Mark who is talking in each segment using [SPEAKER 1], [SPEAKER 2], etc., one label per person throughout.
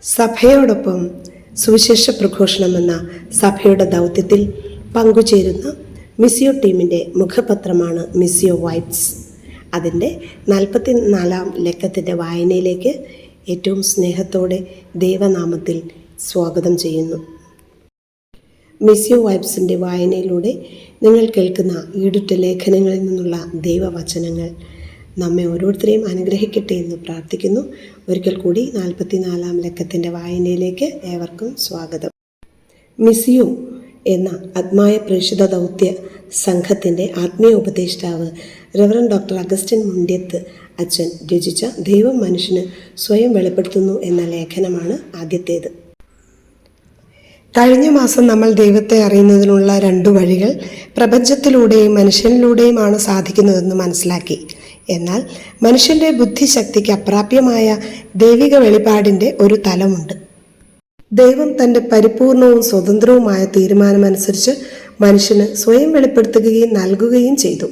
[SPEAKER 1] സഭയോടൊപ്പം സുവിശേഷ പ്രഘോഷണം എന്ന സഭയുടെ ദൗത്യത്തിൽ പങ്കുചേരുന്ന മിസിയോ ടീമിൻ്റെ മുഖപത്രമാണ് മിസിയോ വൈബ്സ്. അതിൻ്റെ 44-ാം ലക്കത്തിൻ്റെ വായനയിലേക്ക് ഏറ്റവും സ്നേഹത്തോടെ ദൈവനാമത്തിൽ സ്വാഗതം ചെയ്യുന്നു. മിസിയോ വൈബ്സിൻ്റെ വായനയിലൂടെ നിങ്ങൾ കേൾക്കുന്ന ഈടുറ്റ ലേഖനങ്ങളിൽ നിന്നുള്ള ദൈവവചനങ്ങൾ നമ്മെ ഓരോരുത്തരെയും അനുഗ്രഹിക്കട്ടെ എന്ന് പ്രാർത്ഥിക്കുന്നു. ഒരിക്കൽ കൂടി 44-ാം ലക്കത്തിൻ്റെ വായനയിലേക്ക് ഏവർക്കും സ്വാഗതം. മിസിയോ എന്ന ആത്മായ പ്രേക്ഷിത ദൗത്യ സംഘത്തിൻ്റെ ആത്മീയ ഉപദേഷ്ടാവ് റവറൻഡ് ഡോക്ടർ അഗസ്റ്റിൻ മുണ്ടിയത്ത് അച്ഛൻ രചിച്ച ദൈവം മനുഷ്യന് സ്വയം വെളിപ്പെടുത്തുന്നു എന്ന ലേഖനമാണ് ആദ്യത്തേത്. കഴിഞ്ഞ മാസം നമ്മൾ ദൈവത്തെ അറിയുന്നതിനുള്ള 2 വഴികൾ പ്രപഞ്ചത്തിലൂടെയും മനുഷ്യനിലൂടെയുമാണ് സാധിക്കുന്നതെന്ന് മനസ്സിലാക്കി. എന്നാൽ മനുഷ്യൻ്റെ ബുദ്ധിശക്തിക്ക് അപ്രാപ്യമായ ദൈവിക വെളിപാടിൻ്റെ ഒരു തലമുണ്ട്. ദൈവം തൻ്റെ പരിപൂർണവും സ്വതന്ത്രവുമായ തീരുമാനമനുസരിച്ച് മനുഷ്യന് സ്വയം വെളിപ്പെടുത്തുകയും നൽകുകയും ചെയ്തു.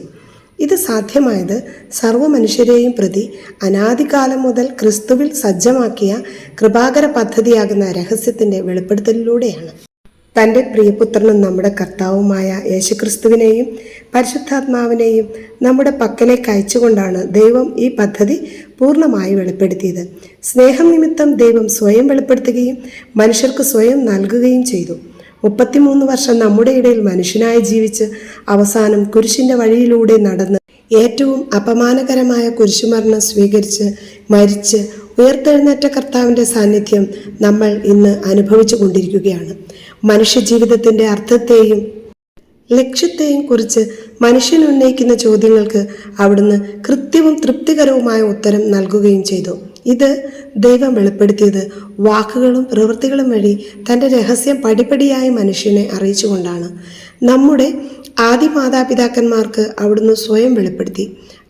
[SPEAKER 1] ഇത് സാധ്യമായത് സർവ്വമനുഷ്യരെയും പ്രതി അനാദികാലം മുതൽ ക്രിസ്തുവിൽ സജ്ജമാക്കിയ കൃപാകര പദ്ധതിയാകുന്ന രഹസ്യത്തിൻ്റെ വെളിപ്പെടുത്തലിലൂടെയാണ്. തൻ്റെ പ്രിയപുത്രനും നമ്മുടെ കർത്താവുമായ യേശുക്രിസ്തുവിനെയും പരിശുദ്ധാത്മാവിനെയും നമ്മുടെ പക്കലേക്ക് അയച്ചുകൊണ്ടാണ് ദൈവം ഈ പദ്ധതി പൂർണ്ണമായി വെളിപ്പെടുത്തിയത്. സ്നേഹം നിമിത്തം ദൈവം സ്വയം വെളിപ്പെടുത്തുകയും മനുഷ്യർക്ക് സ്വയം നൽകുകയും ചെയ്തു. 33 വർഷം നമ്മുടെ ഇടയിൽ മനുഷ്യനായി ജീവിച്ച് അവസാനം കുരിശിൻ്റെ വഴിയിലൂടെ നടന്ന് ഏറ്റവും അപമാനകരമായ കുരിശുമരണം സ്വീകരിച്ച് മരിച്ച് ഉയർത്തെഴുന്നേറ്റ കർത്താവിൻ്റെ സാന്നിധ്യം നമ്മൾ ഇന്ന് അനുഭവിച്ചു കൊണ്ടിരിക്കുകയാണ്. മനുഷ്യജീവിതത്തിൻ്റെ അർത്ഥത്തെയും ലക്ഷ്യത്തെയും കുറിച്ച് മനുഷ്യൻ ഉന്നയിക്കുന്ന ചോദ്യങ്ങൾക്ക് അവിടുന്ന് കൃത്യവും തൃപ്തികരവുമായ ഉത്തരം നൽകുകയും ചെയ്തു. ഇത് ദൈവം വെളിപ്പെടുത്തിയത് വാക്കുകളും പ്രവൃത്തികളും വഴി തൻ്റെ രഹസ്യം പടിപടിയായി മനുഷ്യനെ അറിയിച്ചുകൊണ്ടാണ്. നമ്മുടെ ആദി മാതാപിതാക്കന്മാർക്ക് അവിടുന്ന് സ്വയം വെളിപ്പെടുത്തി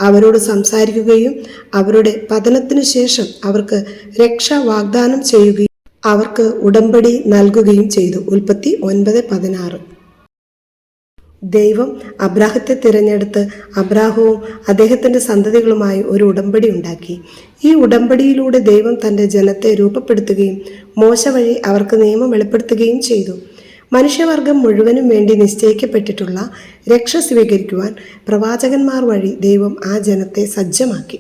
[SPEAKER 1] അവരോട് സംസാരിക്കുകയും അവരുടെ പതനത്തിനു ശേഷം അവർക്ക് രക്ഷ വാഗ്ദാനം ചെയ്യുകയും അവർക്ക് ഉടമ്പടി നൽകുകയും ചെയ്തു. ഉൽപ്പത്തി 9:16. ദൈവം അബ്രാഹത്തെ തിരഞ്ഞെടുത്ത് അബ്രാഹവും അദ്ദേഹത്തിൻ്റെ സന്തതികളുമായി ഒരു ഉടമ്പടി ഉണ്ടാക്കി. ഈ ഉടമ്പടിയിലൂടെ ദൈവം തൻ്റെ ജനത്തെ രൂപപ്പെടുത്തുകയും മോശ വഴി അവർക്ക് നിയമം വെളിപ്പെടുത്തുകയും ചെയ്തു. മനുഷ്യവർഗം മുഴുവനും വേണ്ടി നിശ്ചയിക്കപ്പെട്ടിട്ടുള്ള രക്ഷ സ്വീകരിക്കുവാൻ പ്രവാചകന്മാർ വഴി ദൈവം ആ ജനത്തെ സജ്ജമാക്കി.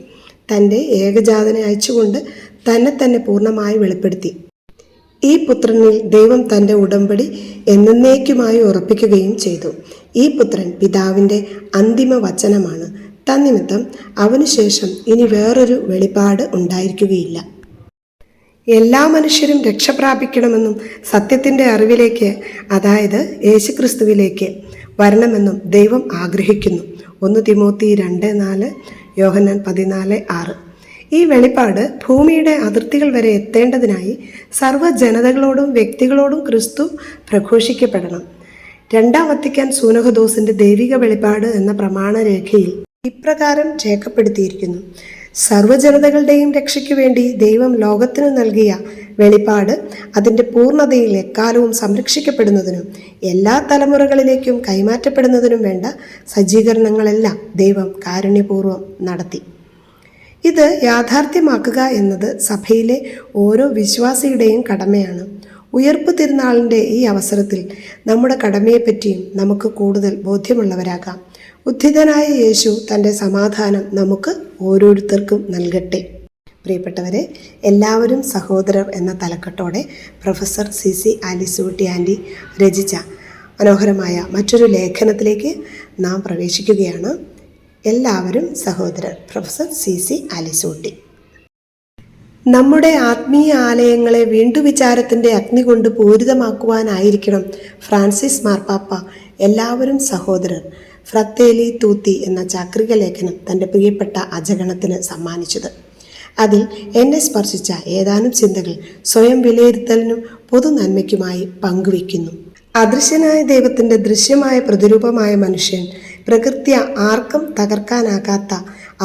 [SPEAKER 1] തൻ്റെ ഏകജാതനെ അയച്ചുകൊണ്ട് തന്നെ പൂർണ്ണമായി വെളിപ്പെടുത്തി. ഈ പുത്രനിൽ ദൈവം തൻ്റെ ഉടമ്പടി എന്നേക്കുമായി ഉറപ്പിക്കുകയും ചെയ്തു. ഈ പുത്രൻ പിതാവിൻ്റെ അന്തിമ വചനമാണ്. തന്നിമിത്തം അവനുശേഷം ഇനി വേറൊരു വെളിപാട് ഉണ്ടായിരിക്കുകയില്ല. എല്ലാ മനുഷ്യരും രക്ഷ പ്രാപിക്കണമെന്നും സത്യത്തിൻ്റെ അറിവിലേക്ക്, അതായത് യേശുക്രിസ്തുവിലേക്ക് വരണമെന്നും ദൈവം ആഗ്രഹിക്കുന്നു. 1 തിമോത്തി 2:4, യോഹന്നാൻ 14:6. ഈ വെളിപാട് ഭൂമിയുടെ അതിർത്തികൾ വരെ എത്തേണ്ടതിനായി സർവ്വജനതകളോടും വ്യക്തികളോടും ക്രിസ്തു പ്രഘോഷിക്കപ്പെടണം. 2-ാം വത്തിക്കാൻ സൂനഹദോസിൻ്റെ ദൈവിക വെളിപാട് എന്ന പ്രമാണരേഖയിൽ ഇപ്രകാരം രേഖപ്പെടുത്തിയിരിക്കുന്നു: സർവ്വജനതകളുടെയും രക്ഷയ്ക്കു വേണ്ടി ദൈവം ലോകത്തിനു നൽകിയ വെളിപാട് അതിൻ്റെ പൂർണ്ണതയിൽ എക്കാലവും സംരക്ഷിക്കപ്പെടുന്നതിനും എല്ലാ തലമുറകളിലേക്കും കൈമാറ്റപ്പെടുന്നതിനും വേണ്ട സജ്ജീകരണങ്ങളെല്ലാം ദൈവം കാരുണ്യപൂർവ്വം നടത്തി. ഇത് യാഥാർത്ഥ്യമാക്കുക എന്നത് സഭയിലെ ഓരോ വിശ്വാസിയുടെയും കടമയാണ്. ഉയർപ്പ് തിരുനാളിൻ്റെ ഈ അവസരത്തിൽ നമ്മുടെ കടമയെപ്പറ്റിയും നമുക്ക് കൂടുതൽ ബോധ്യമുള്ളവരാകാം. ഉദ്ധിതനായ യേശു തൻ്റെ സമാധാനം നമുക്ക് ഓരോരുത്തർക്കും നൽകട്ടെ. പ്രിയപ്പെട്ടവരെ, എല്ലാവരും സഹോദരർ എന്ന തലക്കെട്ടോടെ പ്രൊഫസർ CC ആലിസൂട്ടി ആൻറ്റി രചിച്ച മനോഹരമായ മറ്റൊരു ലേഖനത്തിലേക്ക് നാം പ്രവേശിക്കുകയാണ്. എല്ലാവരും സഹോദരർ. Professor CC ആലിസൂട്ടി. നമ്മുടെ ആത്മീയ ആലയങ്ങളെ വീണ്ടുവിചാരത്തിൻ്റെ അഗ്നി കൊണ്ട് പൂരിതമാക്കുവാനായിരിക്കണം ഫ്രാൻസിസ് മാർപ്പാപ്പ എല്ലാവരും സഹോദരർ ഫ്രത്തേലി തൂത്തി എന്ന ചാക്രിക ലേഖനം തൻ്റെ പ്രിയപ്പെട്ട അജഗണത്തിന് സമ്മാനിച്ചത്. അതിൽ എന്നെ സ്പർശിച്ച ഏതാനും ചിന്തകൾ സ്വയം വിലയിരുത്തലിനും പൊതു നന്മയ്ക്കുമായി പങ്കുവയ്ക്കുന്നു. അദൃശ്യനായ ദൈവത്തിൻ്റെ ദൃശ്യമായ പ്രതിരൂപമായ മനുഷ്യൻ പ്രകൃത്യ ആർക്കും തകർക്കാനാകാത്ത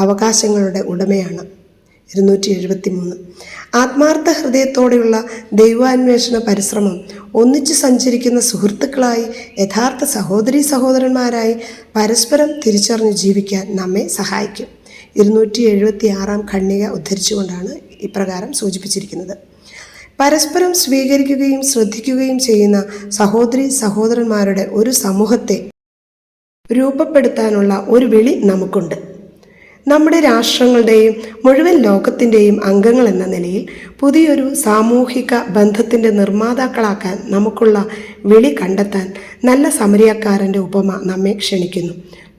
[SPEAKER 1] അവകാശങ്ങളുടെ ഉടമയാണ്. 273. ആത്മാർത്ഥ ഹൃദയത്തോടെയുള്ള ദൈവാന്വേഷണ പരിശ്രമം ഒന്നിച്ചു സഞ്ചരിക്കുന്ന സുഹൃത്തുക്കളായി യഥാർത്ഥ സഹോദരീ സഹോദരന്മാരായി പരസ്പരം തിരിച്ചറിഞ്ഞ് ജീവിക്കാൻ നമ്മെ സഹായിക്കും. 276 ഖണ്ഡിക ഉദ്ധരിച്ചുകൊണ്ടാണ് ഇപ്രകാരം സൂചിപ്പിച്ചിരിക്കുന്നത്. പരസ്പരം സ്വീകരിക്കുകയും ശ്രദ്ധിക്കുകയും ചെയ്യുന്ന സഹോദരീ സഹോദരന്മാരുടെ ഒരു സമൂഹത്തെ രൂപപ്പെടുത്താനുള്ള ഒരു വിളി നമുക്കുണ്ട്. നമ്മുടെ രാഷ്ട്രങ്ങളുടെയും മുഴുവൻ ലോകത്തിൻ്റെയും അംഗങ്ങൾ എന്ന നിലയിൽ പുതിയൊരു സാമൂഹിക ബന്ധത്തിൻ്റെ നിർമ്മാതാക്കളാക്കാൻ നമുക്കുള്ള വിളി കണ്ടെത്താൻ നല്ല സമരിയക്കാരൻ്റെ ഉപമ നമ്മെ ക്ഷണിക്കുന്നു.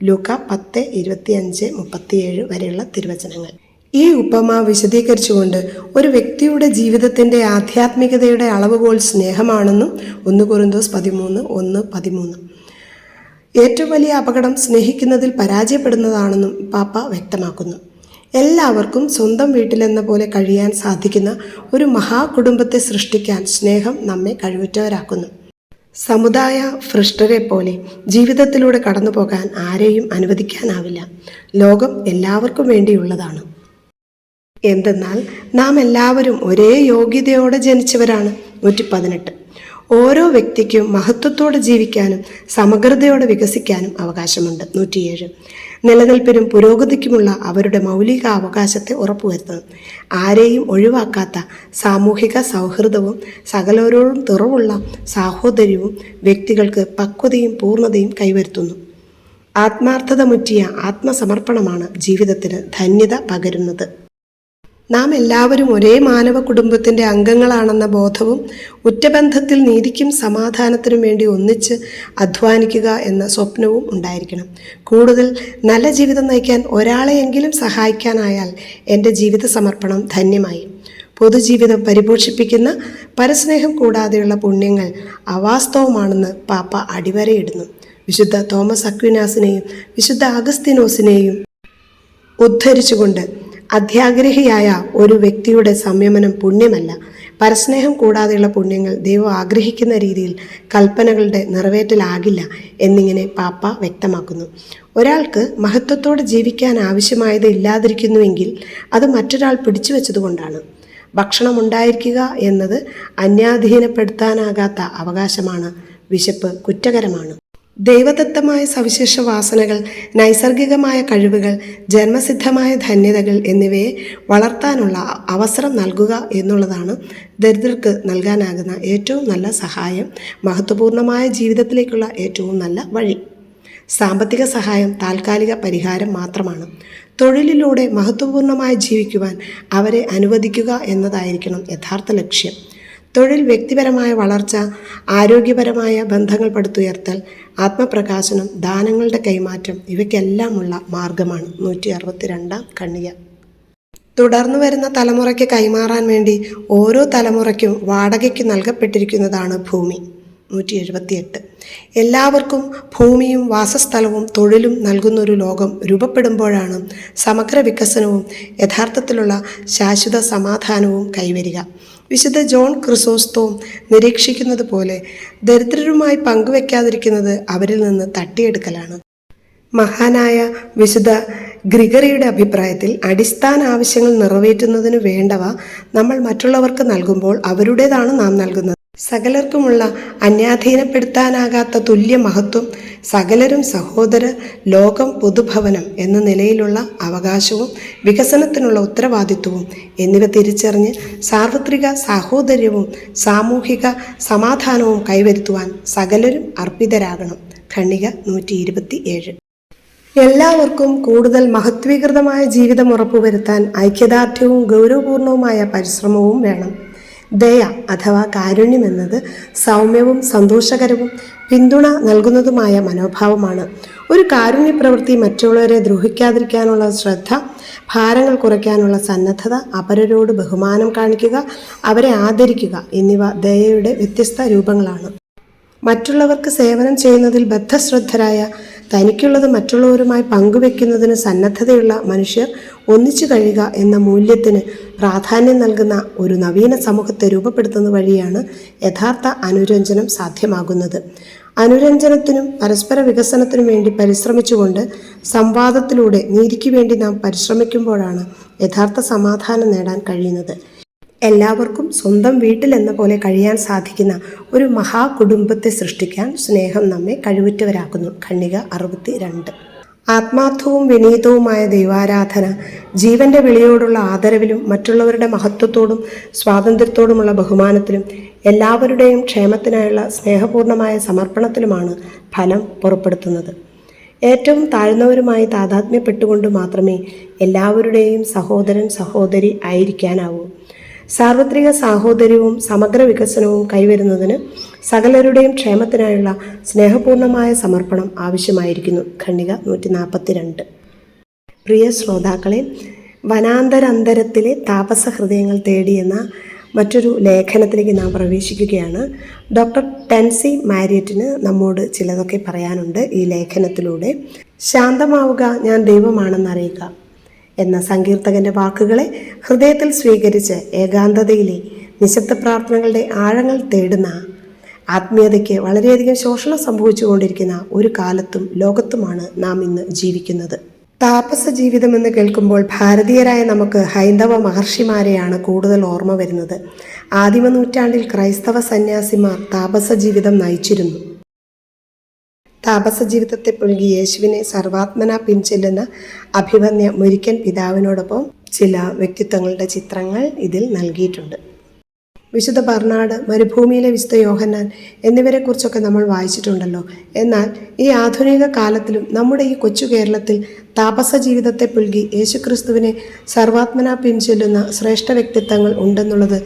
[SPEAKER 1] ലൂക്ക 10:25-37 വരെയുള്ള തിരുവചനങ്ങൾ. ഈ ഉപമ വിശദീകരിച്ചുകൊണ്ട് ഒരു വ്യക്തിയുടെ ജീവിതത്തിൻ്റെ ആധ്യാത്മികതയുടെ അളവുകോൽ സ്നേഹമാണെന്നും 1 കൊരിന്തോസ് 13:1-13 ഏറ്റവും വലിയ അപകടം സ്നേഹിക്കുന്നതിൽ പരാജയപ്പെടുന്നതാണെന്നും പാപ്പ വ്യക്തമാക്കുന്നു. എല്ലാവർക്കും സ്വന്തം വീട്ടിലെന്ന പോലെ കഴിയാൻ സാധിക്കുന്ന ഒരു മഹാകുടുംബത്തെ സൃഷ്ടിക്കാൻ സ്നേഹം നമ്മെ കഴിവുറ്റവരാക്കുന്നു. സമുദായ ഭ്രഷ്ടരെ പോലെ ജീവിതത്തിലൂടെ കടന്നു പോകാൻ ആരെയും അനുവദിക്കാനാവില്ല. ലോകം എല്ലാവർക്കും വേണ്ടിയുള്ളതാണ്. എന്തെന്നാൽ നാം എല്ലാവരും ഒരേ യോഗ്യതയോടെ ജനിച്ചവരാണ്. 118. ഓരോ വ്യക്തിക്കും മഹത്വത്തോടെ ജീവിക്കാനും സമഗ്രതയോടെ വികസിക്കാനും അവകാശമുണ്ട്. 107. നിലനിൽപ്പിനും പുരോഗതിക്കുമുള്ള അവരുടെ മൗലിക അവകാശത്തെ ഉറപ്പുവരുത്തണം. ആരെയും ഒഴിവാക്കാത്ത സാമൂഹിക സൗഹൃദവും സകലരോടും തുറവുള്ള സാഹോദര്യവും വ്യക്തികൾക്ക് പക്വതയും പൂർണ്ണതയും കൈവരുത്തുന്നു. ആത്മാർത്ഥത മുറ്റിയ ആത്മസമർപ്പണമാണ് ജീവിതത്തിന് ധന്യത പകരുന്നത്. നാം എല്ലാവരും ഒരേ മാനവ കുടുംബത്തിൻ്റെ അംഗങ്ങളാണെന്ന ബോധവും ഉറ്റബന്ധത്തിൽ നീതിക്കും സമാധാനത്തിനും വേണ്ടി ഒന്നിച്ച് അധ്വാനിക്കുക എന്ന സ്വപ്നവും ഉണ്ടായിരിക്കണം. കൂടുതൽ നല്ല ജീവിതം നയിക്കാൻ ഒരാളെയെങ്കിലും സഹായിക്കാനായാൽ എൻ്റെ ജീവിത സമർപ്പണം ധന്യമായി. പൊതുജീവിതം പരിപോഷിപ്പിക്കുന്ന പരസ്നേഹം കൂടാതെയുള്ള പുണ്യങ്ങൾ അവാസ്തവമാണെന്ന് പാപ്പ അടിവരയിടുന്നു. വിശുദ്ധ തോമസ് അക്വിനാസിനെയും വിശുദ്ധ അഗസ്തീനോസിനെയും ഉദ്ധരിച്ചുകൊണ്ട് അത്യാഗ്രഹിയായ ഒരു വ്യക്തിയുടെ സംയമനം പുണ്യമല്ല, പരസ്നേഹം കൂടാതെയുള്ള പുണ്യങ്ങൾ ദൈവം ആഗ്രഹിക്കുന്ന രീതിയിൽ കൽപ്പനകളുടെ നിറവേറ്റലാകില്ല എന്നിങ്ങനെ പാപ്പ വ്യക്തമാക്കുന്നു. ഒരാൾക്ക് മഹത്വത്തോടെ ജീവിക്കാൻ ആവശ്യമായത് ഇല്ലാതിരിക്കുന്നുവെങ്കിൽ അത് മറ്റൊരാൾ പിടിച്ചു വെച്ചതുകൊണ്ടാണ്. ഭക്ഷണം ഉണ്ടായിരിക്കുക എന്നത് അന്യാധീനപ്പെടുത്താനാകാത്ത അവകാശമാണ്. വിശപ്പ് കുറ്റകരമാണ്. ദൈവദത്തമായ സവിശേഷ വാസനകൾ, നൈസർഗികമായ കഴിവുകൾ, ജന്മസിദ്ധമായ ധന്യതകൾ എന്നിവയെ വളർത്താനുള്ള അവസരം നൽകുക എന്നുള്ളതാണ് ദരിദ്രർക്ക് നൽകാനാകുന്ന ഏറ്റവും നല്ല സഹായം, മഹത്വപൂർണമായ ജീവിതത്തിലേക്കുള്ള ഏറ്റവും നല്ല വഴി. സാമ്പത്തിക സഹായം താൽക്കാലിക പരിഹാരം മാത്രമാണ്. തൊഴിലിലൂടെ മഹത്വപൂർണമായി ജീവിക്കുവാൻ അവരെ അനുവദിക്കുക എന്നതായിരിക്കണം യഥാർത്ഥ ലക്ഷ്യം. തൊഴിൽ, വ്യക്തിപരമായ വളർച്ച, ആരോഗ്യപരമായ ബന്ധങ്ങൾ പടുത്തുയർത്തൽ, ആത്മപ്രകാശനം, ദാനങ്ങളുടെ കൈമാറ്റം ഇവയ്ക്കെല്ലാമുള്ള മാർഗമാണ്. 162 ഖണ്ഡിക. തുടർന്നു വരുന്ന തലമുറയ്ക്ക് കൈമാറാൻ വേണ്ടി ഓരോ തലമുറയ്ക്കും വാടകയ്ക്ക് നൽകപ്പെട്ടിരിക്കുന്നതാണ് ഭൂമി. 178. എല്ലാവർക്കും ഭൂമിയും വാസസ്ഥലവും തൊഴിലും നൽകുന്നൊരു ലോകം രൂപപ്പെടുമ്പോഴാണ് സമഗ്ര വികസനവും യഥാർത്ഥത്തിലുള്ള ശാശ്വത സമാധാനവും കൈവരിക. വിശുദ്ധ ജോൺ ക്രിസോസ്തോം നിരീക്ഷിക്കുന്നത് പോലെ ദരിദ്രരുമായി പങ്കുവെക്കാതിരിക്കുന്നത് അവരിൽ നിന്ന് തട്ടിയെടുക്കലാണ്. മഹാനായ വിശുദ്ധ ഗ്രിഗറിയുടെ അഭിപ്രായത്തിൽ അടിസ്ഥാന ആവശ്യങ്ങൾ നിറവേറ്റുന്നതിന് വേണ്ടവ നമ്മൾ മറ്റുള്ളവർക്ക് നൽകുമ്പോൾ അവരുടേതാണ് നാം നൽകുന്നത്. സകലർക്കുമുള്ള അന്യാധീനപ്പെടുത്താനാകാത്ത തുല്യ മഹത്വം, സകലരും സഹോദര ലോകം പൊതുഭവനം എന്ന നിലയിലുള്ള അവകാശവും വികസനത്തിനുള്ള ഉത്തരവാദിത്വവും എന്നിവ തിരിച്ചറിഞ്ഞ് സാർവത്രിക സാഹോദര്യവും സാമൂഹിക സമാധാനവും കൈവരുത്തുവാൻ സകലരും അർപ്പിതരാകണം. ഖണ്ഡിക 127. എല്ലാവർക്കും കൂടുതൽ മഹത്വീകൃതമായ ജീവിതം ഉറപ്പുവരുത്താൻ ഐക്യദാർഢ്യവും ഗൗരവപൂർണവുമായ പരിശ്രമവും വേണം. ദയ അഥവാ കാരുണ്യം എന്നത് സൗമ്യവും സന്തോഷകരവും പിന്തുണ നൽകുന്നതുമായ മനോഭാവമാണ്. ഒരു കാരുണ്യ പ്രവൃത്തി മറ്റുള്ളവരെ ദ്രോഹിക്കാതിരിക്കാനുള്ള ശ്രദ്ധ, ഭാരങ്ങൾ കുറയ്ക്കാനുള്ള സന്നദ്ധത, അപരരോട് ബഹുമാനം കാണിക്കുക, അവരെ ആദരിക്കുക എന്നിവ ദയയുടെ വ്യത്യസ്ത രൂപങ്ങളാണ്. മറ്റുള്ളവർക്ക് സേവനം ചെയ്യുന്നതിൽ ബദ്ധശ്രദ്ധരായ, തനിക്കുള്ളത് മറ്റുള്ളവരുമായി പങ്കുവെക്കുന്നതിന് സന്നദ്ധതയുള്ള മനുഷ്യർ ഒന്നിച്ചു കഴിയുക എന്ന മൂല്യത്തിന് പ്രാധാന്യം നൽകുന്ന ഒരു നവീന സമൂഹത്തെ രൂപപ്പെടുത്തുന്ന വഴിയാണ് യഥാർത്ഥ അനുരഞ്ജനം സാധ്യമാകുന്നത്. അനുരഞ്ജനത്തിനും പരസ്പര വികസനത്തിനും വേണ്ടി പരിശ്രമിച്ചുകൊണ്ട് സംവാദത്തിലൂടെ നീതിക്ക് വേണ്ടി നാം പരിശ്രമിക്കുമ്പോഴാണ് യഥാർത്ഥ സമാധാനം നേടാൻ കഴിയുന്നത്. എല്ലാവർക്കും സ്വന്തം വീട്ടിലെന്ന പോലെ കഴിയാൻ സാധിക്കുന്ന ഒരു മഹാകുടുംബത്തെ സൃഷ്ടിക്കാൻ സ്നേഹം നമ്മെ കഴിവുറ്റവരാക്കുന്നു. ഖണ്ഡിക 62. ആത്മാർത്ഥവും വിനീതവുമായ ദൈവാരാധന ജീവന്റെ വിളിയോടുള്ള ആദരവിലും മറ്റുള്ളവരുടെ മഹത്വത്തോടും സ്വാതന്ത്ര്യത്തോടുമുള്ള ബഹുമാനത്തിലും എല്ലാവരുടെയും ക്ഷേമത്തിനായുള്ള സ്നേഹപൂർണമായ സമർപ്പണത്തിലുമാണ് ഫലം പുറപ്പെടുത്തുന്നത്. ഏറ്റവും താഴ്ന്നവരുമായി താതാത്മ്യപ്പെട്ടുകൊണ്ട് മാത്രമേ എല്ലാവരുടെയും സഹോദരൻ സഹോദരി ആയിരിക്കാനാവൂ. സാർവത്രിക സാഹോദര്യവും സമഗ്ര വികസനവും കൈവരുന്നതിന് സകലരുടെയും ക്ഷേമത്തിനായുള്ള സ്നേഹപൂർണമായ സമർപ്പണം ആവശ്യമായിരിക്കുന്നു. ഖണ്ഡിക 142. പ്രിയ ശ്രോതാക്കളെ, വനാന്തരന്തരത്തിലെ താപസ ഹൃദയങ്ങൾ തേടിയെന്ന മറ്റൊരു ലേഖനത്തിലേക്ക് നാം പ്രവേശിക്കുകയാണ്. ഡോക്ടർ ടെൻസി മാരിയറ്റിന് നമ്മോട് ചിലതൊക്കെ പറയാനുണ്ട് ഈ ലേഖനത്തിലൂടെ. ശാന്തമാവുക, ഞാൻ ദൈവമാണെന്നറിയുക എന്ന സങ്കീർത്തകന്റെ വാക്കുകളെ ഹൃദയത്തിൽ സ്വീകരിച്ച് ഏകാന്തതയിലെ നിശബ്ദ പ്രാർത്ഥനകളുടെ ആഴങ്ങൾ തേടുന്ന ആത്മീയതയ്ക്ക് വളരെയധികം ശോഷണം സംഭവിച്ചുകൊണ്ടിരിക്കുന്ന ഒരു കാലത്തും ലോകത്തുമാണ് നാം ഇന്ന് ജീവിക്കുന്നത്. താപസ ജീവിതമെന്ന് കേൾക്കുമ്പോൾ ഭാരതീയരായ നമുക്ക് ഹൈന്ദവ മഹർഷിമാരെയാണ് കൂടുതൽ ഓർമ്മ വരുന്നത്. ആദിമ നൂറ്റാണ്ടിൽ ക്രൈസ്തവ സന്യാസിമാർ താപസ ജീവിതം നയിച്ചിരുന്നു. താപസ ജീവിതത്തെ പുൽകി യേശുവിനെ സർവാത്മന പിൻചെല്ലുന്ന അഭിമന്യ മുരിക്കൻ പിതാവിനോടൊപ്പം ചില വ്യക്തിത്വങ്ങളുടെ ചിത്രങ്ങൾ ഇതിൽ നൽകിയിട്ടുണ്ട്. വിശുദ്ധ ബർണാഡ്, മരുഭൂമിയിലെ വിശുദ്ധ യോഹന്നാൻ എന്നിവരെക്കുറിച്ചൊക്കെ നമ്മൾ വായിച്ചിട്ടുണ്ടല്ലോ. എന്നാൽ ഈ ആധുനിക കാലത്തിലും നമ്മുടെ ഈ കൊച്ചു കേരളത്തിൽ താപസ ജീവിതത്തെ പുൽകി യേശുക്രിസ്തുവിനെ സർവാത്മന പിൻചൊല്ലുന്ന ശ്രേഷ്ഠ വ്യക്തിത്വങ്ങൾ ഉണ്ടെന്നുള്ളത്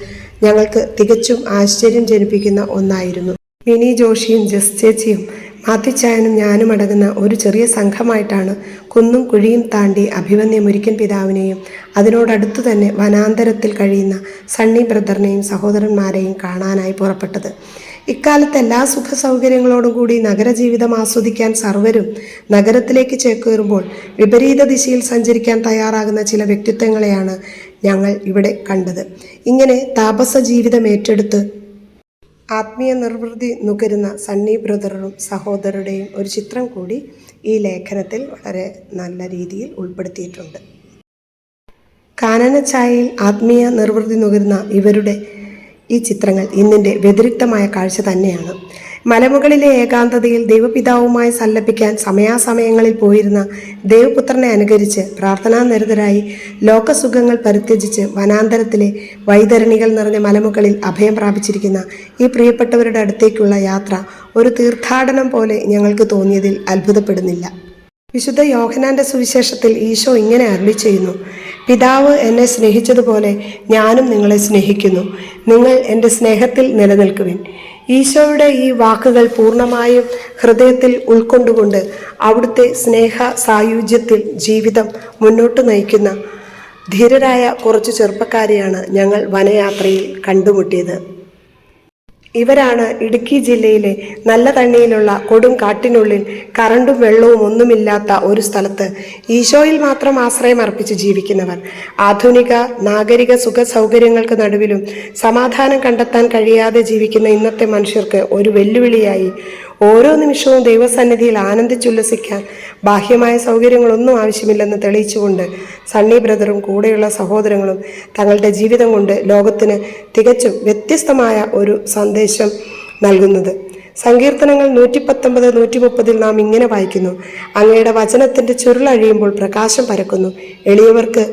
[SPEAKER 1] ഞങ്ങൾക്ക് തികച്ചും ആശ്ചര്യം ജനിപ്പിക്കുന്ന ഒന്നായിരുന്നു. മിനി ജോഷിയും ജസ് ചേച്ചിയും മാത്തിച്ചായനും ഞാനും അടങ്ങുന്ന ഒരു ചെറിയ സംഘമായിട്ടാണ് കുന്നും കുഴിയും താണ്ടി അഭിമന്യ മുരിക്കൻ പിതാവിനെയും അതിനോടടുത്തു തന്നെ വനാന്തരത്തിൽ കഴിയുന്ന സണ്ണി ബ്രദറിനെയും സഹോദരന്മാരെയും കാണാനായി പുറപ്പെട്ടത്. ഇക്കാലത്ത് എല്ലാ സുഖ സൗകര്യങ്ങളോടും കൂടി നഗരജീവിതം ആസ്വദിക്കാൻ സർവരും നഗരത്തിലേക്ക് ചേക്കേറുമ്പോൾ വിപരീത ദിശയിൽ സഞ്ചരിക്കാൻ തയ്യാറാകുന്ന ചില വ്യക്തിത്വങ്ങളെയാണ് ഞങ്ങൾ ഇവിടെ കണ്ടത്. ഇങ്ങനെ താപസ ജീവിതം ഏറ്റെടുത്ത് ആത്മീയ നിർവൃതി നുകരുന്ന സണ്ണി ബ്രദറും സഹോദരരുടെയും ഒരു ചിത്രം കൂടി ഈ ലേഖനത്തിൽ വളരെ നല്ല രീതിയിൽ ഉൾപ്പെടുത്തിയിട്ടുണ്ട്. കാനനച്ചായയിൽ ആത്മീയ നിർവൃതി നുകരുന്ന ഇവരുടെ ഈ ചിത്രങ്ങൾ ഇന്നിൻ്റെ വ്യതിരിക്തമായ കാഴ്ച തന്നെയാണ്. മലമുകളിലെ ഏകാന്തതയിൽ ദൈവപിതാവുമായി സല്ലപിക്കാൻ സമയാസമയങ്ങളിൽ പോയിരുന്ന ദൈവപുത്രനെ അനുകരിച്ച് പ്രാർത്ഥനാനിരതരായി ലോകസുഖങ്ങൾ പരിത്യജിച്ച് വനാന്തരത്തിലെ വൈതരണികൾ നിറഞ്ഞ മലമുകളിൽ അഭയം പ്രാപിച്ചിരിക്കുന്ന ഈ പ്രിയപ്പെട്ടവരുടെ അടുത്തേക്കുള്ള യാത്ര ഒരു തീർത്ഥാടനം പോലെ ഞങ്ങൾക്ക് തോന്നിയതിൽ അത്ഭുതപ്പെടുന്നില്ല. വിശുദ്ധ യോഹന്നാന്റെ സുവിശേഷത്തിൽ ഈശോ ഇങ്ങനെ അരുളി ചെയ്യുന്നു: പിതാവ് എന്നെ സ്നേഹിച്ചതുപോലെ ഞാനും നിങ്ങളെ സ്നേഹിക്കുന്നു, നിങ്ങൾ എൻ്റെ സ്നേഹത്തിൽ നിലനിൽക്കുവിൻ. ഈശോയുടെ ഈ വാക്കുകൾ പൂർണ്ണമായും ഹൃദയത്തിൽ ഉൾക്കൊണ്ടുകൊണ്ട് അവിടുത്തെ സ്നേഹ സായുജ്യത്തിൽ ജീവിതം മുന്നോട്ട് നയിക്കുന്ന ധീരരായ കുറച്ചു ചെറുപ്പക്കാരെയാണ് ഞങ്ങൾ വനയാത്രയിൽ കണ്ടുമുട്ടിയത്. ഇവരാണ് ഇടുക്കി ജില്ലയിലെ നല്ല തണ്ണിയിലുള്ള കൊടും കാട്ടിനുള്ളിൽ കറണ്ടും വെള്ളവും ഒന്നുമില്ലാത്ത ഒരു സ്ഥലത്ത് ഈശോയിൽ മാത്രം ആശ്രയം അർപ്പിച്ച് ജീവിക്കുന്നവർ. ആധുനിക നാഗരിക സുഖ സൗകര്യങ്ങൾക്ക് നടുവിലും സമാധാനം കണ്ടെത്താൻ കഴിയാതെ ജീവിക്കുന്ന ഇന്നത്തെ മനുഷ്യർക്ക് ഒരു വെല്ലുവിളിയായി ഓരോ നിമിഷവും ദൈവസന്നിധിയിൽ ആനന്ദിച്ചുല്ലസിക്കാൻ ബാഹ്യമായ സൗകര്യങ്ങളൊന്നും ആവശ്യമില്ലെന്ന് തെളിയിച്ചുകൊണ്ട് സണ്ണി ബ്രദറും കൂടെയുള്ള സഹോദരങ്ങളും തങ്ങളുടെ ജീവിതം കൊണ്ട് ലോകത്തിന് തികച്ചും വ്യത്യസ്തമായ ഒരു സന്ദേശം നൽകുന്നത്. സങ്കീർത്തനങ്ങൾ 119, 130 നാം ഇങ്ങനെ വായിക്കുന്നു: അങ്ങയുടെ വചനത്തിൻ്റെ ചുരുളഴിയുമ്പോൾ പ്രകാശം പരക്കുന്നു, എളിയവർക്ക്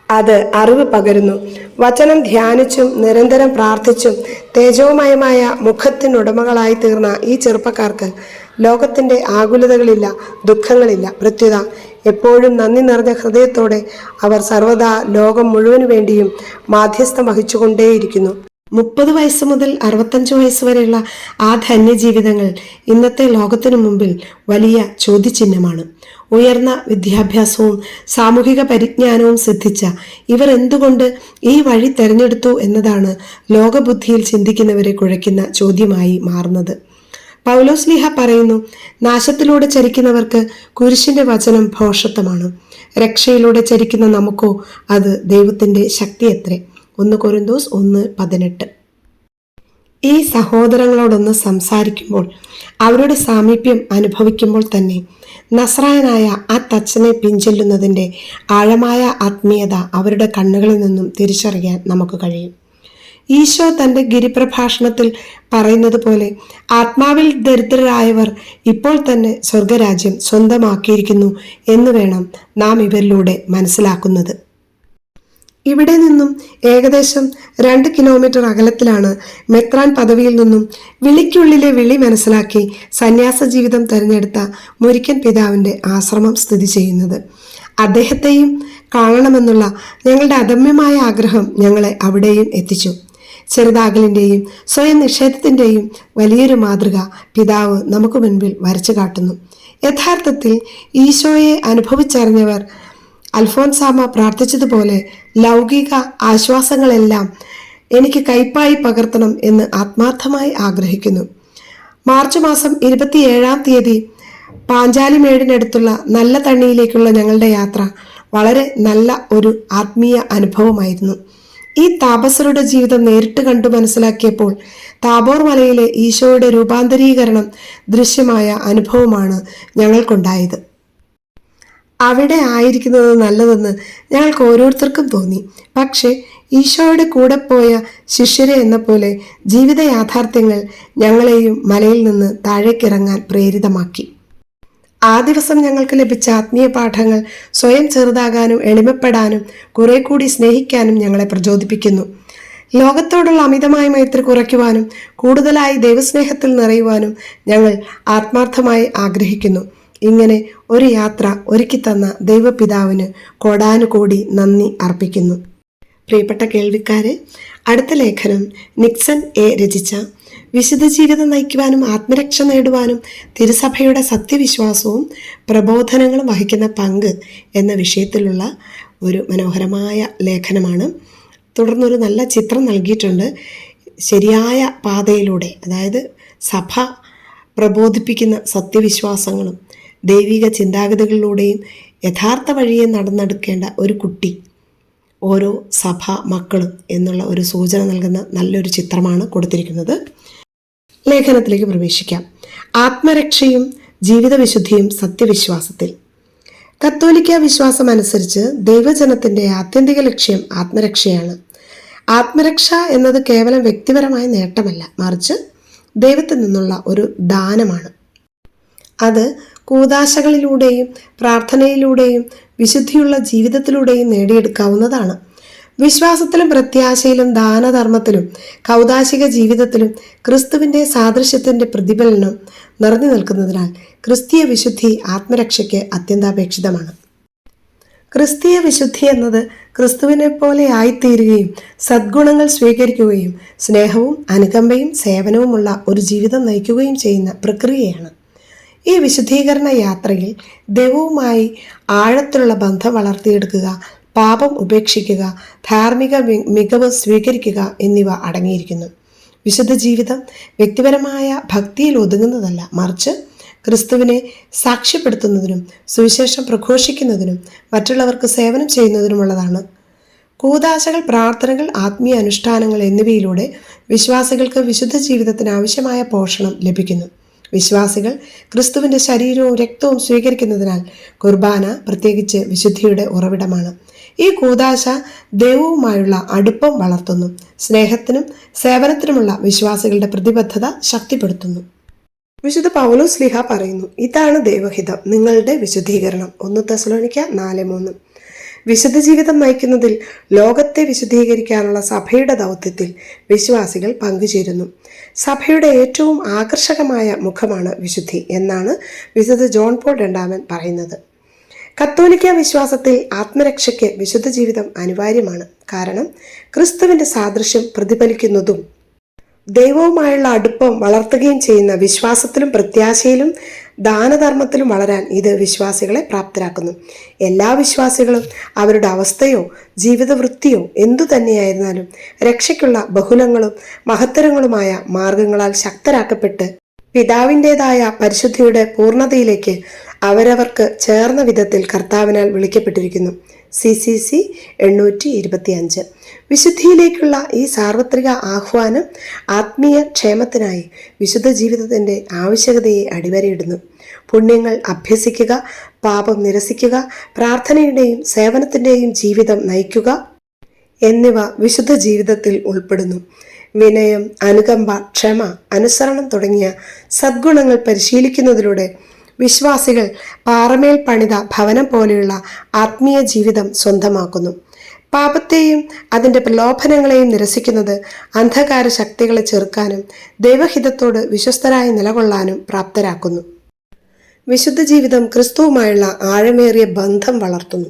[SPEAKER 1] അത് അറിവ് പകരുന്നു. വചനം ധ്യാനിച്ചും നിരന്തരം പ്രാർത്ഥിച്ചും തേജോമയമായ മുഖത്തിനുടമകളായി തീർന്ന ഈ ചെറുപ്പക്കാർക്ക് ലോകത്തിൻ്റെ ആകുലതകളില്ല, ദുഃഖങ്ങളില്ല. പ്രത്യുത എപ്പോഴും നന്ദി നിറഞ്ഞ ഹൃദയത്തോടെ അവർ സർവദാ ലോകം മുഴുവനു വേണ്ടിയും മാധ്യസ്ഥം വഹിച്ചുകൊണ്ടേയിരിക്കുന്നു. 30 വയസ്സ് മുതൽ 65 വയസ്സ് വരെയുള്ള ആ ധന്യജീവിതങ്ങൾ ഇന്നത്തെ ലോകത്തിനു മുമ്പിൽ വലിയ ചോദ്യചിഹ്നമാണ്. ഉയർന്ന വിദ്യാഭ്യാസവും സാമൂഹിക പരിജ്ഞാനവും സിദ്ധിച്ച ഇവർ എന്തുകൊണ്ട് ഈ വഴി തെരഞ്ഞെടുത്തു എന്നതാണ് ലോകബുദ്ധിയിൽ ചിന്തിക്കുന്നവരെ കുഴയ്ക്കുന്ന ചോദ്യമായി മാറുന്നത്. പൗലോസ്ലീഹ പറയുന്നു: നാശത്തിലൂടെ ചരിക്കുന്നവർക്ക് കുരിശിന്റെ വചനം ഭോഷത്വമാണ്, രക്ഷയിലൂടെ ചരിക്കുന്ന നമുക്കോ അത് ദൈവത്തിന്റെ ശക്തിയത്രേ. 1 കൊരിന്തോസ് 1:18. ഈ സഹോദരങ്ങളോടൊന്ന് സംസാരിക്കുമ്പോൾ, അവരുടെ സാമീപ്യം അനുഭവിക്കുമ്പോൾ തന്നെ നസ്രായനായ ആ തച്ചനെ പിൻചെല്ലുന്നതിൻ്റെ ആഴമായ ആത്മീയത അവരുടെ കണ്ണുകളിൽ നിന്നും തിരിച്ചറിയാൻ നമുക്ക് കഴിയും. ഈശോ തൻ്റെ ഗിരിപ്രഭാഷണത്തിൽ പറയുന്നത് പോലെ ആത്മാവിൽ ദരിദ്രരായവർ ഇപ്പോൾ തന്നെ സ്വർഗരാജ്യം സ്വന്തമാക്കിയിരിക്കുന്നു എന്ന് വേണം നാം ഇവരിലൂടെ മനസ്സിലാക്കുന്നത്. ഇവിടെ നിന്നും ഏകദേശം 2 കിലോമീറ്റർ അകലത്തിലാണ് മെത്രാൻ പദവിയിൽ നിന്നും വിളിക്കുള്ളിലെ വിളി മനസ്സിലാക്കി സന്യാസ ജീവിതം തിരഞ്ഞെടുത്ത മുരിക്കൻ പിതാവിൻ്റെ ആശ്രമം സ്ഥിതി ചെയ്യുന്നത്. അദ്ദേഹത്തെയും കാണണമെന്നുള്ള ഞങ്ങളുടെ അദമ്യമായ ആഗ്രഹം ഞങ്ങളെ അവിടെയും എത്തിച്ചു. ചെറുതാകലിൻ്റെയും സ്വയം നിഷേധത്തിൻ്റെയും വലിയൊരു മാതൃക പിതാവ് നമുക്ക് മുൻപിൽ വരച്ചു കാട്ടുന്നു. യഥാർത്ഥത്തിൽ ഈശോയെ അനുഭവിച്ചറിഞ്ഞവർ അൽഫോൻസാമ പ്രാർത്ഥിച്ചതുപോലെ ലൗകിക ആശ്വാസങ്ങളെല്ലാം എനിക്ക് കൈപ്പായി പകർത്തണം എന്ന് ആത്മാർത്ഥമായി ആഗ്രഹിക്കുന്നു. മാർച്ച് മാസം 27-ാം തീയതി പാഞ്ചാലിമേടിനടുത്തുള്ള നല്ല തണ്ണിയിലേക്കുള്ള ഞങ്ങളുടെ യാത്ര വളരെ നല്ല ഒരു ആത്മീയ അനുഭവമായിരുന്നു. ഈ താപസരുടെ ജീവിതം നേരിട്ട് കണ്ടു മനസ്സിലാക്കിയപ്പോൾ താബോർ മലയിലെ ഈശോയുടെ രൂപാന്തരീകരണം ദൃശ്യമായ അനുഭവമാണ് ഞങ്ങൾക്കുണ്ടായത്. അവിടെ ആയിരിക്കുന്നത് നല്ലതെന്ന് ഞങ്ങൾക്ക് ഓരോരുത്തർക്കും തോന്നി. പക്ഷേ ഈശോയുടെ കൂടെ പോയ ശിഷ്യരെ എന്ന പോലെ ജീവിത യാഥാർത്ഥ്യങ്ങൾ ഞങ്ങളെയും മലയിൽ നിന്ന് താഴേക്കിറങ്ങാൻ പ്രേരിതമാക്കി. ആ ദിവസം ഞങ്ങൾക്ക് ലഭിച്ച ആത്മീയ പാഠങ്ങൾ സ്വയം ചെറുതാകാനും എളിമപ്പെടാനും കുറെ കൂടി സ്നേഹിക്കാനും ഞങ്ങളെ പ്രചോദിപ്പിക്കുന്നു. ലോകത്തോടുള്ള അമിതമായ മൈത്രി കുറയ്ക്കുവാനും കൂടുതലായി ദൈവസ്നേഹത്തിൽ നിറയുവാനും ഞങ്ങൾ ആത്മാർത്ഥമായി ആഗ്രഹിക്കുന്നു. ഇങ്ങനെ ഒരു യാത്ര ഒരുക്കിത്തന്ന ദൈവപിതാവിന് കോടാനുകോടി നന്ദി അർപ്പിക്കുന്നു. പ്രിയപ്പെട്ട കേൾവിക്കാരെ, അടുത്ത ലേഖനം നിക്സൺ എ രചിച്ച വിശുദ്ധ ജീവിതം നയിക്കുവാനും ആത്മരക്ഷ നേടുവാനും തിരുസഭയുടെ സത്യവിശ്വാസവും പ്രബോധനങ്ങളും വഹിക്കുന്ന പങ്ക് എന്ന വിഷയത്തിലുള്ള ഒരു മനോഹരമായ ലേഖനമാണ്. തുടർന്നൊരു നല്ല ചിത്രം നൽകിയിട്ടുണ്ട്. ശരിയായ പാതയിലൂടെ, അതായത് സഭ പ്രബോധിപ്പിക്കുന്ന സത്യവിശ്വാസങ്ങളും ദൈവിക ചിന്താഗതികളിലൂടെയും യഥാർത്ഥ വഴിയെ നടന്നെടുക്കേണ്ട ഒരു കുട്ടി, ഓരോ സഭ മക്കളും എന്നുള്ള ഒരു സൂചന നൽകുന്ന നല്ലൊരു ചിത്രമാണ് കൊടുത്തിരിക്കുന്നത്. ലേഖനത്തിലേക്ക് പ്രവേശിക്കാം. ആത്മരക്ഷയും ജീവിത വിശുദ്ധിയും സത്യവിശ്വാസത്തിൽ. കത്തോലിക്ക വിശ്വാസം അനുസരിച്ച് ദൈവജനത്തിൻ്റെ ആത്യന്തിക ലക്ഷ്യം ആത്മരക്ഷയാണ്. ആത്മരക്ഷ എന്നത് കേവലം വ്യക്തിപരമായ നേട്ടമല്ല, മറിച്ച് ദൈവത്തിൽ നിന്നുള്ള ഒരു ദാനമാണ്. അത് കൂദാശകളിലൂടെയും പ്രാർത്ഥനയിലൂടെയും വിശുദ്ധിയുള്ള ജീവിതത്തിലൂടെയും നേടിയെടുക്കാവുന്നതാണ്. വിശ്വാസത്തിലും പ്രത്യാശയിലും ദാനധർമ്മത്തിലും കൗദാശിക ജീവിതത്തിലും ക്രിസ്തുവിൻ്റെ സാദൃശ്യത്തിൻ്റെ പ്രതിഫലനം നിറഞ്ഞു നിൽക്കുന്നതിനാൽ ക്രിസ്തീയ വിശുദ്ധി ആത്മരക്ഷയ്ക്ക് അത്യന്താപേക്ഷിതമാണ്. ക്രിസ്തീയ വിശുദ്ധി എന്നത് ക്രിസ്തുവിനെ പോലെ ആയിത്തീരുകയും സദ്ഗുണങ്ങൾ സ്വീകരിക്കുകയും സ്നേഹവും അനുകമ്പയും സേവനവുമുള്ള ഒരു ജീവിതം നയിക്കുകയും ചെയ്യുന്ന പ്രക്രിയയാണ്. ഈ വിശുദ്ധീകരണ യാത്രയിൽ ദൈവവുമായി ആഴത്തിലുള്ള ബന്ധം വളർത്തിയെടുക്കുക, പാപം ഉപേക്ഷിക്കുക, ധാർമ്മിക മികവ് സ്വീകരിക്കുക എന്നിവ അടങ്ങിയിരിക്കുന്നു. വിശുദ്ധ ജീവിതം വ്യക്തിപരമായ ഭക്തിയിൽ ഒതുങ്ങുന്നതല്ല, മറിച്ച് ക്രിസ്തുവിനെ സാക്ഷ്യപ്പെടുത്തുന്നതിനും സുവിശേഷം പ്രഘോഷിക്കുന്നതിനും മറ്റുള്ളവർക്ക് സേവനം ചെയ്യുന്നതിനുമുള്ളതാണ്. കൂദാശകൾ, പ്രാർത്ഥനകൾ, ആത്മീയ അനുഷ്ഠാനങ്ങൾ എന്നിവയിലൂടെ വിശ്വാസികൾക്ക് വിശുദ്ധ ജീവിതത്തിന് ആവശ്യമായ പോഷണം ലഭിക്കുന്നു. വിശ്വാസികൾ ക്രിസ്തുവിൻ്റെ ശരീരവും രക്തവും സ്വീകരിക്കുന്നതിനാൽ കുർബാന പ്രത്യേകിച്ച് വിശുദ്ധിയുടെ ഉറവിടമാണ്. ഈ കൂദാശ ദൈവവുമായുള്ള അടുപ്പം വളർത്തുന്നു, സ്നേഹത്തിനും സേവനത്തിനുമുള്ള വിശ്വാസികളുടെ പ്രതിബദ്ധത ശക്തിപ്പെടുത്തുന്നു. വിശുദ്ധ പൗലോസ് ശ്ലീഹ പറയുന്നു, ഇതാണ് ദൈവഹിതം, നിങ്ങളുടെ വിശുദ്ധീകരണം. 1 തെസ്സലോനിക്ക 4:3. വിശുദ്ധ ജീവിതം നയിക്കുന്നതിൽ ലോകത്തെ വിശുദ്ധീകരിക്കാനുള്ള സഭയുടെ ദൗത്യത്തിൽ വിശ്വാസികൾ പങ്കുചേരുന്നു. സഭയുടെ ഏറ്റവും ആകർഷകമായ മുഖമാണ് വിശുദ്ധി എന്നാണ് വിശുദ്ധ ജോൺ പോൾ II പറയുന്നത്. കത്തോലിക്ക വിശ്വാസത്തിൽ ആത്മരക്ഷയ്ക്ക് വിശുദ്ധ ജീവിതം അനിവാര്യമാണ്. കാരണം ക്രിസ്തുവിൻ്റെ സാദൃശ്യം പ്രതിഫലിക്കുന്നതും ദൈവവുമായുള്ള അടുപ്പം വളർത്തുകയും ചെയ്യുന്ന വിശ്വാസത്തിലും പ്രത്യാശയിലും ദാനധർമ്മത്തിലും വളരാൻ ഇത് വിശ്വാസികളെ പ്രാപ്തരാക്കുന്നു. എല്ലാ വിശ്വാസികളും അവരുടെ അവസ്ഥയോ ജീവിതവൃത്തിയോ എന്തു തന്നെയായിരുന്നാലും രക്ഷയ്ക്കുള്ള ബഹുലങ്ങളും മഹത്തരങ്ങളുമായ മാർഗങ്ങളാൽ ശക്തരാക്കപ്പെട്ട് പിതാവിൻ്റെതായ പരിശുദ്ധിയുടെ പൂർണ്ണതയിലേക്ക് അവരവർക്ക് ചേർന്ന വിധത്തിൽ കർത്താവിനാൽ വിളിക്കപ്പെട്ടിരിക്കുന്നു. CCC 825. വിശുദ്ധിയിലേക്കുള്ള ഈ സാർവത്രിക ആഹ്വാനം ആത്മീയ ക്ഷേമത്തിനായി വിശുദ്ധ ജീവിതത്തിൻ്റെ ആവശ്യകതയെ അടിവരയിടുന്നു. പുണ്യങ്ങൾ അഭ്യസിക്കുക, പാപം നിരസിക്കുക, പ്രാർത്ഥനയുടെയും സേവനത്തിൻ്റെയും ജീവിതം നയിക്കുക എന്നിവ വിശുദ്ധ ജീവിതത്തിൽ ഉൾപ്പെടുന്നു. വിനയം, അനുകമ്പ, ക്ഷമ, അനുസരണം തുടങ്ങിയ സദ്ഗുണങ്ങൾ പരിശീലിക്കുന്നതിലൂടെ വിശ്വാസികൾ പാറമേൽ പണിത ഭവനം പോലെയുള്ള ആത്മീയ ജീവിതം സ്വന്തമാക്കുന്നു. പാപത്തെയും അതിൻ്റെ പ്രലോഭനങ്ങളെയും നിരസിക്കുന്നത് അന്ധകാര ശക്തികളെ ചെറുക്കാനും ദൈവഹിതത്തോട് വിശ്വസ്തരായി നിലകൊള്ളാനും പ്രാപ്തരാക്കുന്നു. വിശുദ്ധ ജീവിതം ക്രിസ്തുവുമായുള്ള ആഴമേറിയ ബന്ധം വളർത്തുന്നു.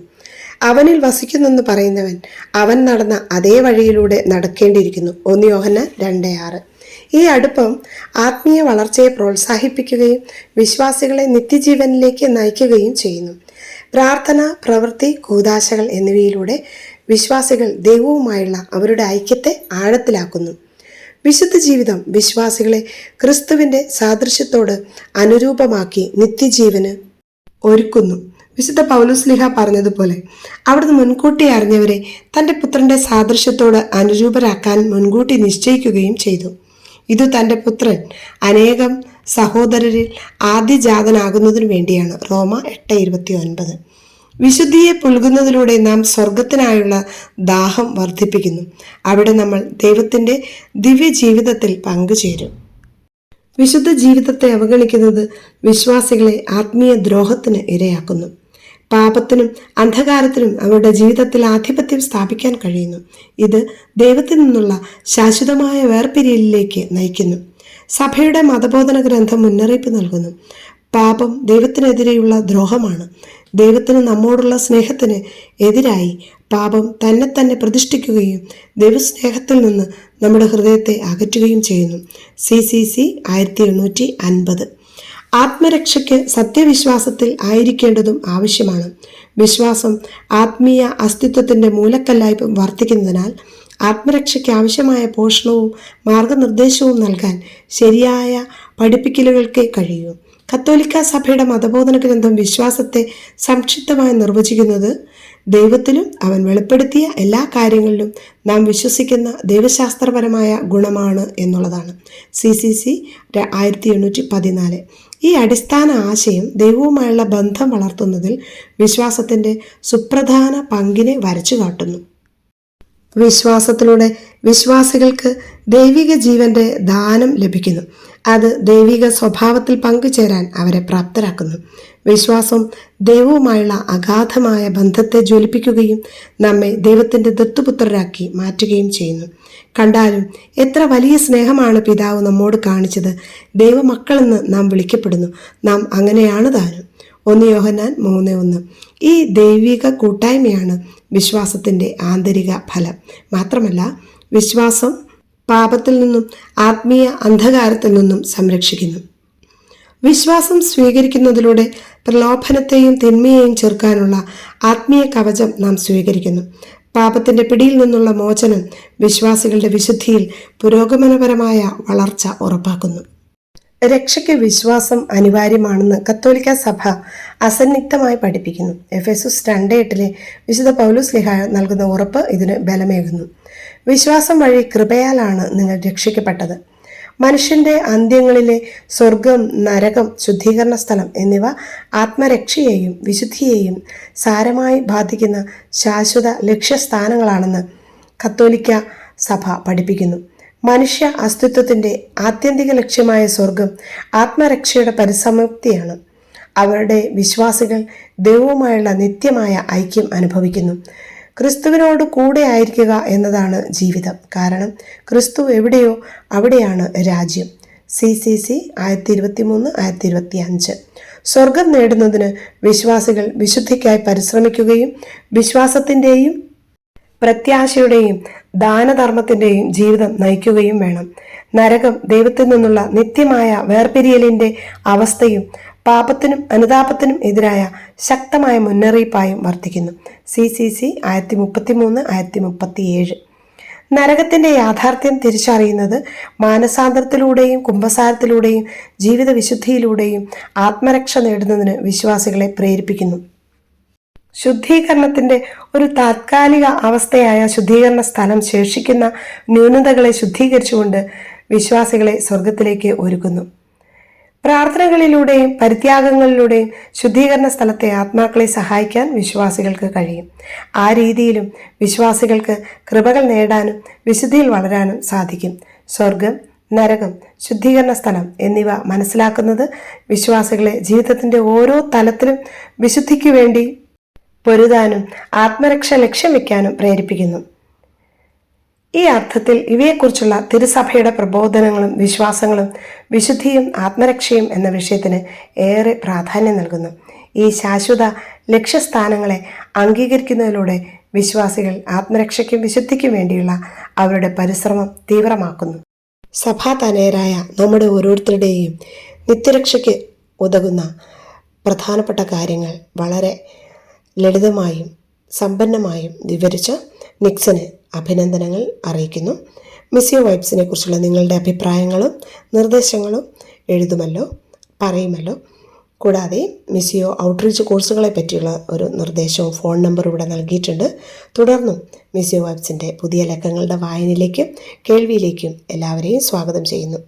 [SPEAKER 1] അവനിൽ വസിക്കുന്നെന്ന് പറയുന്നവൻ അവൻ നടന്ന അതേ വഴിയിലൂടെ നടക്കേണ്ടിയിരിക്കുന്നു. 1 യോഹന്നാൻ 2:6. ഈ അടുപ്പം ആത്മീയ വളർച്ചയെ പ്രോത്സാഹിപ്പിക്കുകയും വിശ്വാസികളെ നിത്യജീവനിലേക്ക് നയിക്കുകയും ചെയ്യുന്നു. പ്രാർത്ഥന, പ്രവൃത്തി, കൂദാശകൾ എന്നിവയിലൂടെ വിശ്വാസികൾ ദൈവവുമായുള്ള അവരുടെ ഐക്യത്തെ ആഴത്തിലാക്കുന്നു. വിശുദ്ധ ജീവിതം വിശ്വാസികളെ ക്രിസ്തുവിൻ്റെ സാദൃശ്യത്തോട് അനുരൂപമാക്കി നിത്യജീവന് ഒരുക്കുന്നു. വിശുദ്ധ പൗലോസ്ലീഹ പറഞ്ഞതുപോലെ അവിടുന്ന് മുൻകൂട്ടി അറിഞ്ഞവരെ തൻ്റെ പുത്രൻ്റെ സാദൃശ്യത്തോട് അനുരൂപരാക്കാൻ മുൻകൂട്ടി നിശ്ചയിക്കുകയും ചെയ്തു. ഇത് തൻ്റെ പുത്രൻ അനേകം സഹോദരരിൽ ആദ്യജാതനാകുന്നതിനു വേണ്ടിയാണ്. റോമ 8:29. വിശുദ്ധിയെ പുൽകുന്നതിലൂടെ നാം സ്വർഗത്തിനായുള്ള ദാഹം വർദ്ധിപ്പിക്കുന്നു. അവിടെ നമ്മൾ ദൈവത്തിൻ്റെ ദിവ്യ ജീവിതത്തിൽ പങ്കുചേരും. വിശുദ്ധ ജീവിതത്തെ അവഗണിക്കുന്നത് വിശ്വാസികളെ ആത്മീയ ദ്രോഹത്തിന് ഇരയാക്കുന്നു. പാപത്തിനും അന്ധകാരത്തിനും അവരുടെ ജീവിതത്തിൽ ആധിപത്യം സ്ഥാപിക്കാൻ കഴിയുന്നു. ഇത് ദൈവത്തിൽ നിന്നുള്ള ശാശ്വതമായ വേർപിരിയലിലേക്ക് നയിക്കുന്നു. സഭയുടെ മതബോധന ഗ്രന്ഥം മുന്നറിയിപ്പ് നൽകുന്നു. പാപം ദൈവത്തിനെതിരെയുള്ള ദ്രോഹമാണ്. ദൈവത്തിന് നമ്മോടുള്ള സ്നേഹത്തിന് എതിരായി പാപം തന്നെ പ്രതിഷ്ഠിക്കുകയും ദൈവസ്നേഹത്തിൽ നിന്ന് നമ്മുടെ ഹൃദയത്തെ അകറ്റുകയും ചെയ്യുന്നു. CCC 1850. ആത്മരക്ഷയ്ക്ക് സത്യവിശ്വാസത്തിൽ ആയിരിക്കേണ്ടതും ആവശ്യമാണ്. വിശ്വാസം ആത്മീയ അസ്തിത്വത്തിൻ്റെ മൂലക്കല്ലായി വർത്തിക്കുന്നതിനാൽ ആത്മരക്ഷയ്ക്ക് ആവശ്യമായ പോഷണവും മാർഗനിർദ്ദേശവും നൽകാൻ ശരിയായ പഠിപ്പിക്കലുകൾക്കേ കഴിയൂ. കത്തോലിക്ക സഭയുടെ മതബോധന ഗ്രന്ഥം വിശ്വാസത്തെ സംക്ഷിപ്തമായി നിർവചിക്കുന്നത് ദൈവത്തിലും അവൻ വെളിപ്പെടുത്തിയ എല്ലാ കാര്യങ്ങളിലും നാം വിശ്വസിക്കുന്ന ദൈവശാസ്ത്രപരമായ ഗുണമാണ് എന്നുള്ളതാണ്. CCC 1814. ഈ അടിസ്ഥാന ആശയം ദൈവവുമായുള്ള ബന്ധം വളർത്തുന്നതിൽ വിശ്വാസത്തിൻ്റെ സുപ്രധാന പങ്കിനെ വരച്ചു കാട്ടുന്നു. വിശ്വാസത്തിലൂടെ വിശ്വാസികൾക്ക് ദൈവിക ജീവന്റെ ദാനം ലഭിക്കുന്നു. അത് ദൈവിക സ്വഭാവത്തിൽ പങ്കുചേരാൻ അവരെ പ്രാപ്തരാക്കുന്നു. വിശ്വാസം ദൈവവുമായുള്ള അഗാധമായ ബന്ധത്തെ ജ്വലിപ്പിക്കുകയും നമ്മെ ദൈവത്തിൻ്റെ ദത്തുപുത്രരാക്കി മാറ്റുകയും ചെയ്യുന്നു. കണ്ടാലും എത്ര വലിയ സ്നേഹമാണ് പിതാവ് നമ്മോട് കാണിച്ചത്. ദൈവമക്കളെന്ന് നാം വിളിക്കപ്പെടുന്നു. നാം അങ്ങനെയാണ് താനും. 1 യോഹന്നാൻ 3:1. ഈ ദൈവിക കൂട്ടായ്മയാണ് വിശ്വാസത്തിൻ്റെ ആന്തരിക ഫലം. മാത്രമല്ല, വിശ്വാസം പാപത്തിൽ നിന്നും ആത്മീയ അന്ധകാരത്തിൽ നിന്നും സംരക്ഷിക്കുന്നു. വിശ്വാസം സ്വീകരിക്കുന്നതിലൂടെ പ്രലോഭനത്തെയും തിന്മയെയും ചെറുക്കാനുള്ള ആത്മീയ കവചം നാം സ്വീകരിക്കുന്നു. പാപത്തിൻ്റെ പിടിയിൽ നിന്നുള്ള മോചനം വിശ്വാസികളുടെ വിശുദ്ധിയിൽ പുരോഗമനപരമായ വളർച്ച ഉറപ്പാക്കുന്നു. രക്ഷയ്ക്ക് വിശ്വാസം അനിവാര്യമാണെന്ന് കത്തോലിക്ക സഭ അസന്നിഗ്ധമായി പഠിപ്പിക്കുന്നു. എഫെസസ് 2:8 വിശുദ്ധ പൗലോസ്ലീഹ നൽകുന്ന ഉറപ്പ് ഇതിന് ബലമേകുന്നു. വിശ്വാസം വഴി കൃപയാലാണ് നിങ്ങൾ രക്ഷിക്കപ്പെട്ടത്. മനുഷ്യന്റെ അന്ത്യങ്ങളിലെ സ്വർഗം, നരകം, ശുദ്ധീകരണ സ്ഥലം എന്നിവ ആത്മരക്ഷയെയും വിശുദ്ധിയെയും സാരമായി ബാധിക്കുന്ന ശാശ്വത ലക്ഷ്യസ്ഥാനങ്ങളാണെന്ന് കത്തോലിക്ക സഭ പഠിപ്പിക്കുന്നു. മനുഷ്യ അസ്തിത്വത്തിൻ്റെ ആത്യന്തിക ലക്ഷ്യമായ സ്വർഗം ആത്മരക്ഷയുടെ പരിസമാപ്തിയാണ്. അവരുടെ വിശ്വാസികൾ ദൈവവുമായുള്ള നിത്യമായ ഐക്യം അനുഭവിക്കുന്നു. ക്രിസ്തുവിനോട് കൂടെ ആയിരിക്കുക എന്നതാണ് ജീവിതം. കാരണം ക്രിസ്തു എവിടെയോ അവിടെയാണ് രാജ്യം. CCC 1023-1025. സ്വർഗം നേടുന്നതിന് വിശ്വാസികൾ വിശുദ്ധിക്കായി പരിശ്രമിക്കുകയും വിശ്വാസത്തിൻ്റെയും പ്രത്യാശയുടെയും ദാനധർമ്മത്തിൻ്റെയും ജീവിതം നയിക്കുകയും വേണം. നരകം ദൈവത്തിൽ നിന്നുള്ള നിത്യമായ വേർപിരിയലിൻ്റെ അവസ്ഥയും പാപത്തിനും അനുതാപത്തിനും എതിരായ ശക്തമായ മുന്നറിയിപ്പായും വർത്തിക്കുന്നു. CCC 1033-1037. നരകത്തിൻ്റെ യാഥാർത്ഥ്യം തിരിച്ചറിയുന്നത് മാനസാന്തരത്തിലൂടെയും കുമ്പസാരത്തിലൂടെയും ജീവിത വിശുദ്ധിയിലൂടെയും ആത്മരക്ഷ നേടുന്നതിന് വിശ്വാസികളെ പ്രേരിപ്പിക്കുന്നു. ശുദ്ധീകരണത്തിൻ്റെ ഒരു താത്കാലിക അവസ്ഥയായ ശുദ്ധീകരണ സ്ഥലം ശേഷിക്കുന്ന ന്യൂനതകളെ ശുദ്ധീകരിച്ചുകൊണ്ട് വിശ്വാസികളെ സ്വർഗത്തിലേക്ക് ഒരുക്കുന്നു. പ്രാർത്ഥനകളിലൂടെയും പരിത്യാഗങ്ങളിലൂടെയും ശുദ്ധീകരണ സ്ഥലത്തെ ആത്മാക്കളെ സഹായിക്കാൻ വിശ്വാസികൾക്ക് കഴിയും. ആ രീതിയിലും വിശ്വാസികൾക്ക് കൃപകൾ നേടാനും വിശുദ്ധിയിൽ വളരാനും സാധിക്കും. സ്വർഗം, നരകം, ശുദ്ധീകരണ സ്ഥലം എന്നിവ മനസ്സിലാക്കുന്നത് വിശ്വാസികളെ ജീവിതത്തിൻ്റെ ഓരോ തലത്തിലും വിശുദ്ധിക്കു വേണ്ടി പൊരുതാനും ആത്മരക്ഷ ലക്ഷ്യം വയ്ക്കാനും പ്രേരിപ്പിക്കുന്നു. ഈ അർത്ഥത്തിൽ ഇവയെക്കുറിച്ചുള്ള തിരുസഭയുടെ പ്രബോധനങ്ങളും വിശ്വാസങ്ങളും വിശുദ്ധിയും ആത്മരക്ഷയും എന്ന വിഷയത്തിന് ഏറെ പ്രാധാന്യം നൽകുന്നു. ഈ ശാശ്വത ലക്ഷ്യസ്ഥാനങ്ങളെ അംഗീകരിക്കുന്നതിലൂടെ വിശ്വാസികൾ ആത്മരക്ഷയ്ക്കും വിശുദ്ധിക്കും വേണ്ടിയുള്ള അവരുടെ പരിശ്രമം തീവ്രമാക്കുന്നു. സഭാതനയരായ നമ്മുടെ ഓരോരുത്തരുടെയും നിത്യരക്ഷയ്ക്ക് ഉതകുന്ന പ്രധാനപ്പെട്ട കാര്യങ്ങൾ വളരെ ലളിതമായും സമ്പന്നമായും വിവരിച്ച നിക്സന് അഭിനന്ദനങ്ങൾ അറിയിക്കുന്നു. മിസ്സിയോ വൈബ്സിനെ കുറിച്ചുള്ള നിങ്ങളുടെ അഭിപ്രായങ്ങളും നിർദ്ദേശങ്ങളും എഴുതുമല്ലോ, പറയുമല്ലോ. കൂടാതെ മിസ്സിയോ ഔട്ട്റീച്ച് കോഴ്സുകളെ പറ്റിയുള്ള ഒരു നിർദ്ദേശവും ഫോൺ നമ്പറും ഇവിടെ നൽകിയിട്ടുണ്ട്. തുടർന്നും മിസ്സിയോ വൈബ്സിൻ്റെ പുതിയ ലക്കങ്ങളുടെ വായനയിലേക്കും കേൾവിയിലേക്കും എല്ലാവരെയും സ്വാഗതം ചെയ്യുന്നു.